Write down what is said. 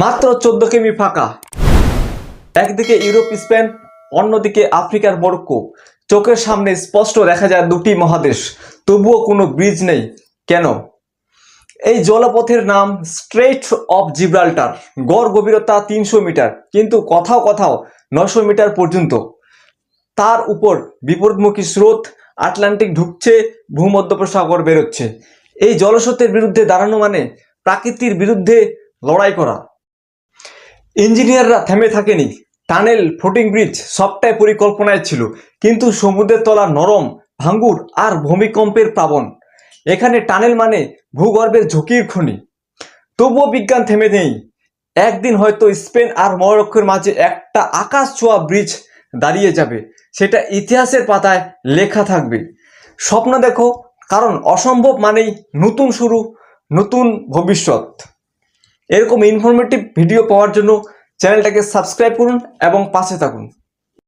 মাত্র 14 কিমি ফাঁকা। একদিকে ইউরোপ স্পেন, অন্যদিকে আফ্রিকার মরক্কো। চোখের সামনে স্পষ্ট দেখা যায় দুটি মহাদেশ, তবুও কোনো ব্রিজ নেই। কেন? এই জলপথের নাম স্ট্রেইট অফ জিব্রাল্টার। গড় গভীরতা 300 মিটার, কিন্তু কোথাও কোথাও 900 মিটার পর্যন্ত। তার উপর বিপরীতমুখী স্রোত, আটলান্টিক ঢুকছে, ভূমধ্যসাগর বেরোচ্ছে। এই জলস্রোতের বিরুদ্ধে দাঁড়ানো মানে প্রকৃতির বিরুদ্ধে লড়াই করা। ইঞ্জিনিয়াররা থেমে থাকেনি। টানেল, ফ্লোটিং ব্রিজ সবটাই পরিকল্পনায় ছিল, কিন্তু সমুদ্রের তলা নরম, ভাঙ্গুর আর ভূমিকম্পের প্লাবন। এখানে টানেল মানে ভূগর্ভের ঝুঁকির খনি। তবুও বিজ্ঞান থেমে নেই। একদিন হয়তো স্পেন আর মরক্কোর মাঝে একটা আকাশ ছোঁয়া ব্রিজ দাঁড়িয়ে যাবে। সেটা ইতিহাসের পাতায় লেখা থাকবে। স্বপ্ন দেখো, কারণ অসম্ভব মানেই নতুন শুরু, নতুন ভবিষ্যৎ। এরকম ইনফরমেটিভ ভিডিও পাওয়ার জন্য চ্যানেলটাকে সাবস্ক্রাইব করুন এবং পাশে থাকুন।